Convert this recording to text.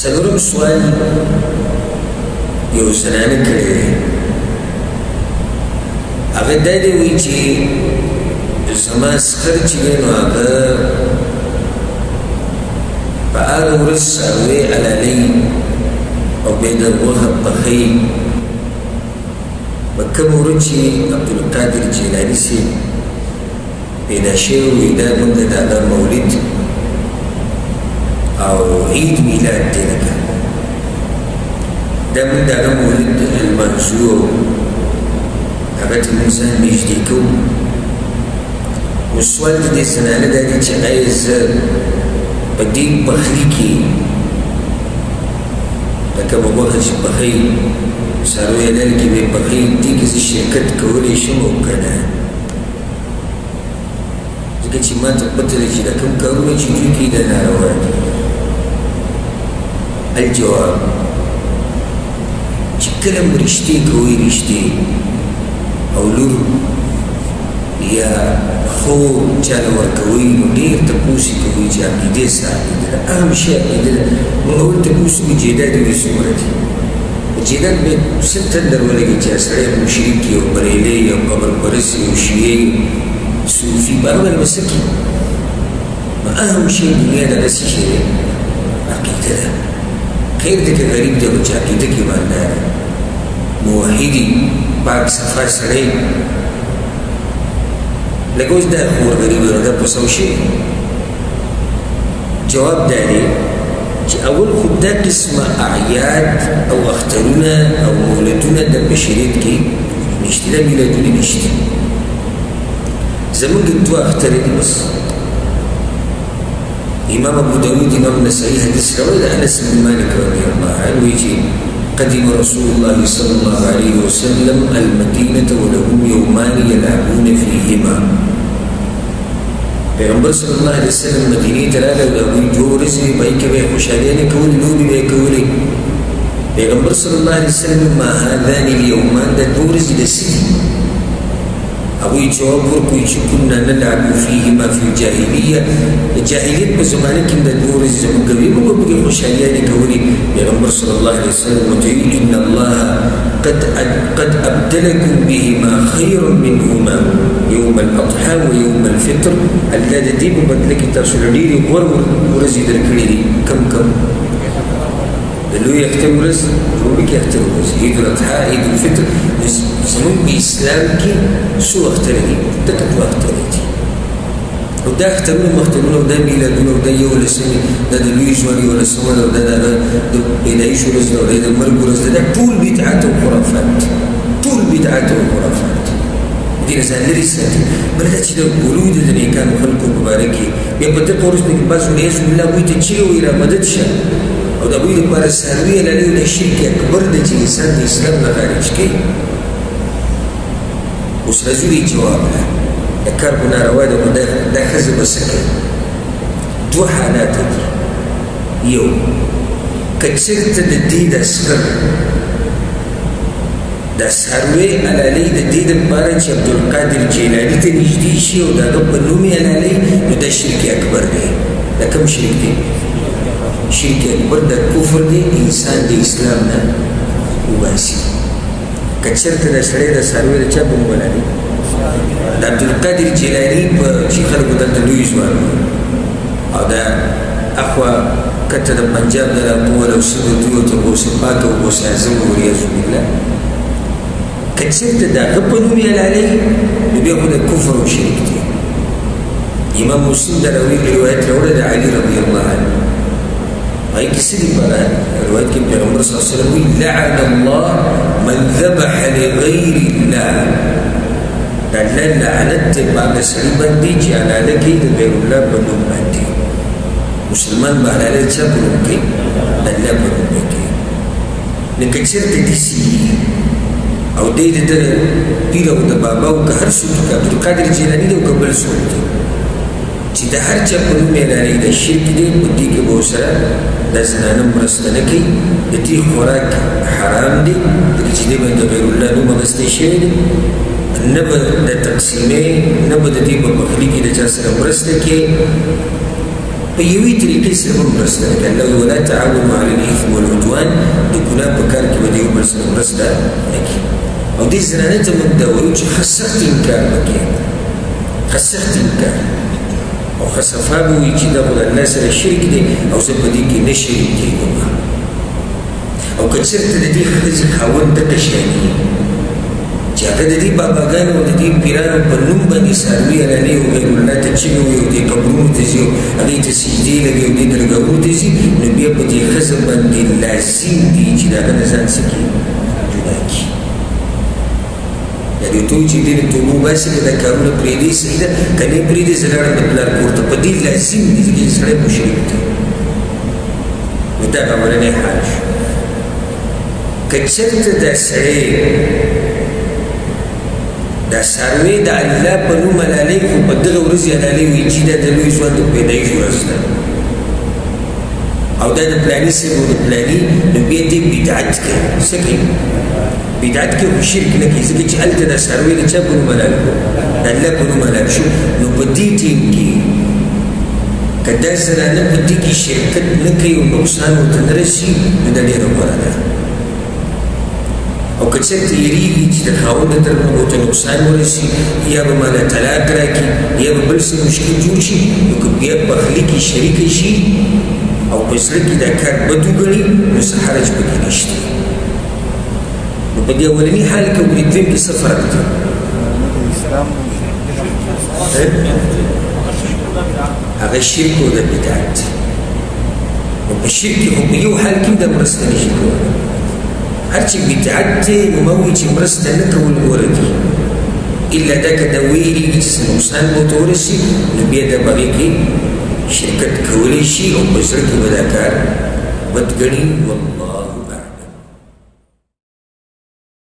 څلورم سوال یو زنانه کړی دی، هغه دا دی وایي چې زما سخر چې دی نو هغه په هغه ورځ څاروی علالۍ او بیا د غوښه پخوي په کومه ورځ چې عبدالقادر جیلاني صاحب پیدا شوی وي دا موږ د هغه مولد او عید میلاد دی لکه دا موږ د هغه مولد لمانځو هغه ته موږ ځان نږدې کوو. نو سوال د دې زنانه دا دی چې آیا زه په دې پخلي کې لکه به غوښه چې پخوي څاروي حلال کې به پخوي دې کې زه شرکت کولی شم او که نه؟ ځکه چې ما ته پته ده چې دا کوم کارونه چې دوی کوي دا ناروا دي. الجواب چې کله م رشتې کوئ رشتې او لور یا خور چاله ورکوئ نو ډېر تپوس یې کوئ چې عقیدې څه عقیده ده. اهم شی عقیده ده. موږ اول تپوس کوو جیداد وې څومره دي، جیداد باید څه تندر ولګي چې سړی مشرک یو بریلی یو قبر پرست یو شیعه صوفي په هغه باندې به څه کړي؟ نو اهم شی دنیا دغه څه شی دی؟ عقیده ده. خیر دی که غریب دی خو چې عقیده کې ایماندار موحدي پاک صفا سړی لکه اوس دا خور غریب دی نو دا په څه شي؟ جواب دا دی چې اول خو دا قسمه اعیاد او اخترونه او مولدونه د بشریت کې نشته، دا میلادونه نشته. زمونږ دوه اخترې دي بس. امام ابو داود امام نسائي حدیث راوړی د انس بن مالک رضی الله عنه وایي چې قدم رسول الله صلى الله عليه وسلم المدينة ولهم يومان يلعبون فيهما. پیغمبر صلی الله علیه وسلم مدینې ته راغی او د هغوی دوه ورځې به یې کې به یې خوشحاليانې کولې، لوبې به یې کولې. پیغمبر صلی الله علیه وسلم ما هذان اليومان دا دوه ورځې د څه دي؟ هغوی جواب ورکوي چې كنا نلعب فيهما في الجاهليه، د جاهلیت په زمانه کې دا دوه ورځې زموږ وې، موږ به پکې خوشحاليانې کولې. پیغمبر صلی الله علیه وسلم ورته ویل ان الله قد ابدلكم بهما خيرا منهما يوم الاضحى ويوم الفطر. الله د دې په بدله کې تاسو له ډېرې غوره ورځې درکړې دي. کم د لوی اختر ورځ، روبي کې اختر ورځ، عید الاضحى عید الفطر. زموږ په اسلام کې څو اخترې دي؟ دغه دوه اخترې دي. او دا اخترونه مخترونه او دا میلادونه او دا یولسمې دا د لوی ژوند یولسمه ده او دا د پیدایش ورځ ده او دا د مرګ ورځ ده. دا ټول بدعت او خرافات دي، ټول بدعت او خرافات دي. دې نه ځان لرې ساتي. بله دا چې د ولود د نیکانو خلکو په باره کې بیا په دغه ورځ باندې بعض والعیاذ بالله هغوی ته چیغې وایي را مدد شه او د هغوی لپاره څاروي حلالوي او دا شرک اکبر دی چې انسان د اسلام نه خارج کوي. اوس راځو دې جواب له د کار خو ناروا ده نو دا ښځه به څه کوي؟ دوه حالات دي. یو که چېرته د دې د اصغر دا څاروی حلالۍ د دې دپاره چې عبدالقادر جیلاني ته نږدې شي او د هغه په نوم یې حلالۍ نو دا شرک اکبر دی. دا کوم شرک دی؟ شرک اکبر دا کفر دی، انسان د اسلام نه وباسي. که چېرته دا سړی د څاروي د چا په نوم حلالۍ د عبدالقادر جیلاني په چې خلکو دلته لوی ځوان او دا اخوا کته د پنجاب د راپول او سیند دوی ورته غوث پاک او غوث اعظم والعیاذ بالله که چېرته د هغه په نوم یې حلالۍ نو بیا خو د کفر او شرک دی. امام مسلم دا روایت راوړی د علي رضی الله عنه، هغې کې څه دي په روایت کې پیغمبر صلی الله علیه وسلم وایي لعن الله من ذبح لغیر الله. د الله لعنت دی په هغه سړي باندې چې حلاله کوي د غیر الله په نوم باندې. مسلمان به حلاله د چا په نوم کوي؟ د الله په نوم به کوي. نو که چېرته داسې او دی د ده پیر او د بابا او که هر څوک که عبدالقادر جیلاني دی او که بل څوک دی چې د هر چا په نوم یې حلالۍ د شرک دی، په دې کې به ورسره دا زنانه مرسته نه کوي. د دې خوراک حرام دی ځکه چې دې باندې د غیر الله نوم اخیستی شوی دی. نه به د تقسیمې نه به د دې په پخلي کې د چا سره مرسته کوي، په یوې طریقې سره به مرسته نه کوي. الله ولا تعاونوا علی سره مرسته نه کوي. او دې زنانه ته موږ دا وایو چې ښه سخت انکار به کوې، ښه سخت انکار او ښه صفا به وایي چې دا خو د الله سره شرک دی او زه په دې کې نه شریک کېږم. او که چېرته د دې ښځې خاوند دغه شیان وي چې هغه د دې باباګانو او د دې پیرانو په نوم باندې څاروي علانې او غیر الله ته چغې وایي او دې قبرونو ته ځي او هغې ته سجدې لګوي او دې درګاهونو ته ځي، نو بیا په دې ښځه باندې لازم دي چې د هغه نه ځان څه کړي، جدا کړي. یعنې ته وایي چې دې نه توبه وباسي که دا کارونه پرېږدي صحیح ده، که نه یې پرېږدي زه لاړم د پلار کور ته، په دې لازم دي ځکه چې سړی مشرک دی. نو دا اولنی حال شو. که چېرته دا سړی دا څاروی د الله په نوم حلالوي خو په دغه ورځې حلالوي وایي چې دا د لوی ځوان د پیدایش ورځ ده او دا د پلاني صاحب او د پلاني، نو بیا دې بدعت کوي. څه کوي؟ بدعت کوي خو شرک نه کوي، ځکه چې هلته دا څاروی د چا په نوم حلال کړو؟ د الله په نوم حلال شو. نو په دې ټیم کې که دا زنانه په دې کې شرکت نه کوي او نقصان ورته نه رسي، نو دا ډېره غوره ده. او که چېرته یېرېږي چې د خاوند د طرف نه به ورته نقصان ورسي یا به ماله طلاق راکړي یا به بل څه مشکل جوړ شي، نو که بیا پخلي کې شریکه شي او په زړه کې دا کار بد وګڼي، نو څه حرج پکې نشته. نو په دې اولني حال کې او دویم کې څه فرق دی؟ هغه شرک او د بدعت. نو په شرک کې خو په یو حال کې هم د مرسته نشي کولی. هر چې بدعت دی نو ما وایي چې مرسته نه کول غوره دي، الا دا که دا ویرېږي چې څه نقصان به ورته ورسي، نو بیا دا په هغې کې شرکت کولی شي او په زړه کې به دا کار بد ګڼي. والله